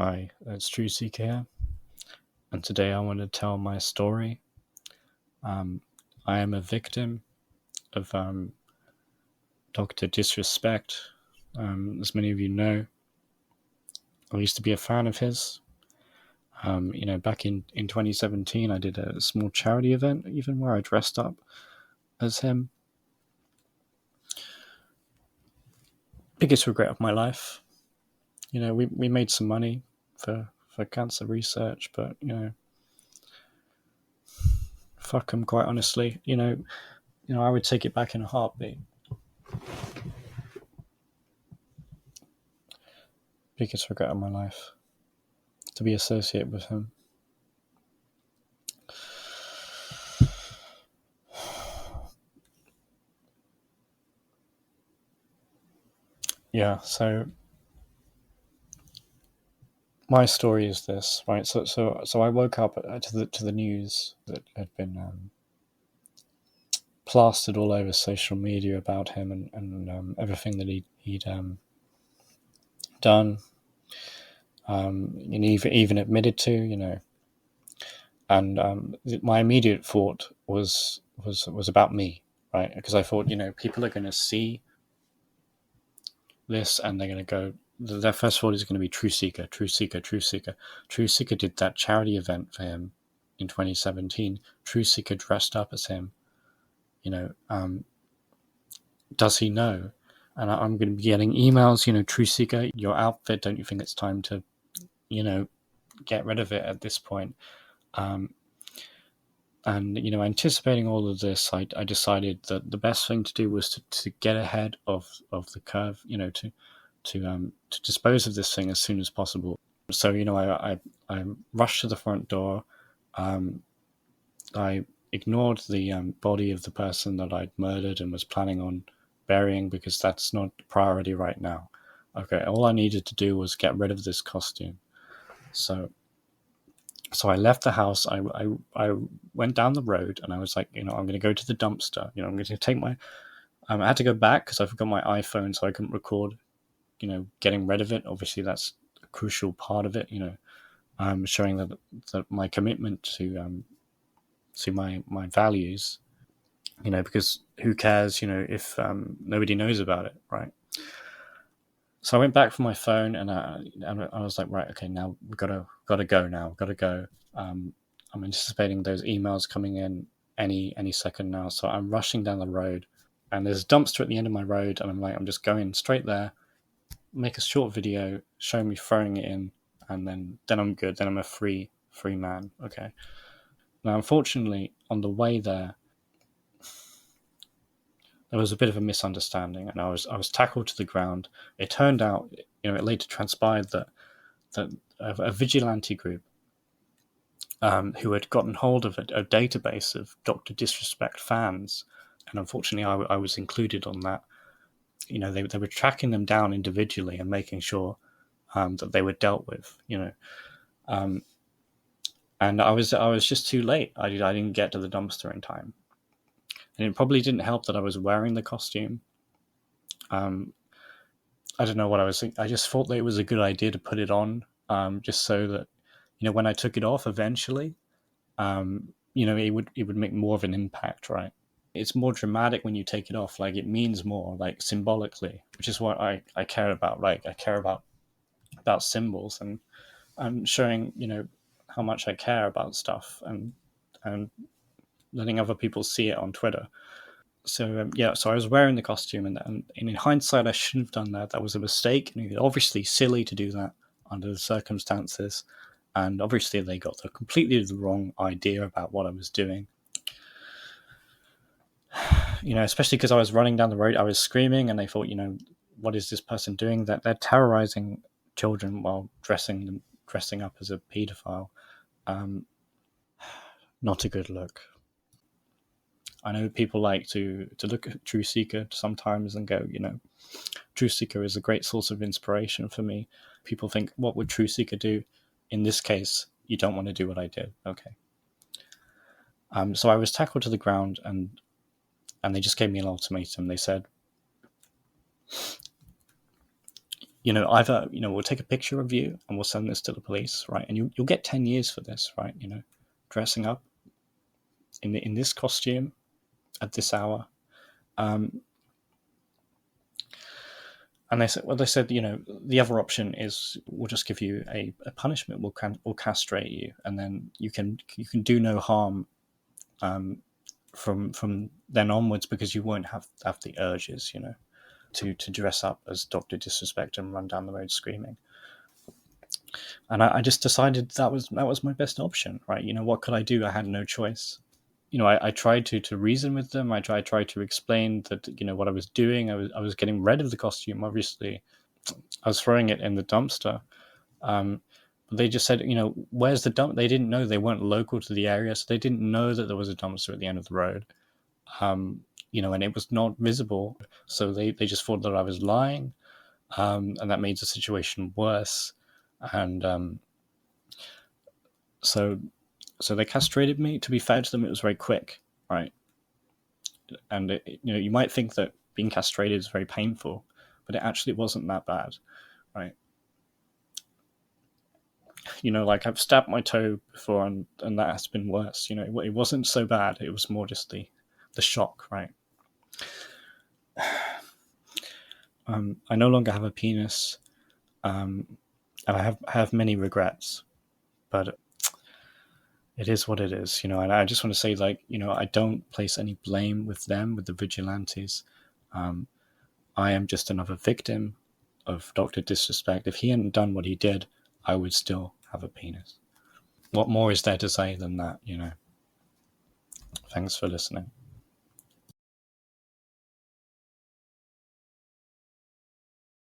Hi, it's True Seeker here, and today I want to tell my story. I am a victim of Dr. Disrespect. As many of you know, I used to be a fan of his. Back in 2017, I did a small charity event, even where I dressed up as him. Biggest regret of my life. We made some money for cancer research, but fuck him, quite honestly. I would take it back in a heartbeat. Biggest regret of my life, to be associated with him. Yeah, so my story is this, right? So I woke up to the news that had been plastered all over social media about him and everything that he'd done, and even admitted to, and my immediate thought was about me, right? Because I thought, people are going to see this and they're going to go. Their first thought is going to be True Seeker, True Seeker, True Seeker. True Seeker did that charity event for him in 2017. True Seeker dressed up as him. Does he know? And I'm going to be getting emails, True Seeker, your outfit, don't you think it's time to, get rid of it at this point? And, anticipating all of this, I decided that the best thing to do was to get ahead of the curve, to dispose of this thing as soon as possible. So, I rushed to the front door. I ignored the body of the person that I'd murdered and was planning on burying because that's not a priority right now. Okay, all I needed to do was get rid of this costume. So I left the house. I went down the road and I was like, I'm going to go to the dumpster. I'm going to take my. I had to go back because I forgot my iPhone, so I couldn't record. Getting rid of it. Obviously, that's a crucial part of it. Showing that my commitment to my values. Because who cares? If nobody knows about it, right? So I went back for my phone and I was like, right, okay, now we've got to go now. We've got to go. I'm anticipating those emails coming in any second now. So I'm rushing down the road and there's a dumpster at the end of my road. And I'm just going straight there, make a short video, show me throwing it in. And then I'm good. Then I'm a free man. Okay. Now, unfortunately, on the way there was a bit of a misunderstanding, and I was tackled to the ground. It turned out, it later transpired that a vigilante group who had gotten hold of a database of Dr. Disrespect fans, and unfortunately, I was included on that. They were tracking them down individually and making sure that they were dealt with. And I was just too late. I didn't get to the dumpster in time. And it probably didn't help that I was wearing the costume. I don't know what I was thinking. I just thought that it was a good idea to put it on, just so that, when I took it off eventually, it would make more of an impact, right? It's more dramatic when you take it off. Like, it means more, like, symbolically, which is what I care about. Like, I care about symbols and showing, how much I care about stuff and letting other people see it on Twitter. So so I was wearing the costume, and in hindsight, I shouldn't have done that. That was a mistake, and obviously silly to do that under the circumstances. And obviously, they got completely the wrong idea about what I was doing. Especially because I was running down the road, I was screaming, and they thought, what is this person doing? That they're terrorizing children while dressing up as a paedophile. Not a good look. I know people like to look at True Seeker sometimes and go, True Seeker is a great source of inspiration for me. People think, what would True Seeker do? In this case, you don't want to do what I did. Okay. So I was tackled to the ground and they just gave me an ultimatum. They said, either, we'll take a picture of you and we'll send this to the police, right? And you'll get 10 years for this, right? Dressing up in this costume at this hour. And they said, the other option is we'll just give you a punishment. We'll castrate you, and then you can do no harm from then onwards, because you won't have the urges, to dress up as Dr. Disrespect and run down the road screaming. And I just decided that was my best option, right? What could I do? I had no choice. I tried to reason with them. I tried to explain that, what I was doing. I was getting rid of the costume, obviously. I was throwing it in the dumpster. But they just said, where's the dump? They didn't know. They weren't local to the area, so they didn't know that there was a dumpster at the end of the road. And it was not visible. So they just thought that I was lying. And that made the situation worse. And so they castrated me. To be fair to them, it was very quick, right? And you might think that being castrated is very painful, but it actually wasn't that bad, right? Like I've stabbed my toe before, and that has been worse. It wasn't so bad. It was more just the shock, right? I no longer have a penis, and I have many regrets, but it is what it is, and I just want to say, I don't place any blame with them, with the vigilantes. I am just another victim of Dr. Disrespect. If he hadn't done what he did, I would still have a penis. What more is there to say than that, Thanks for listening.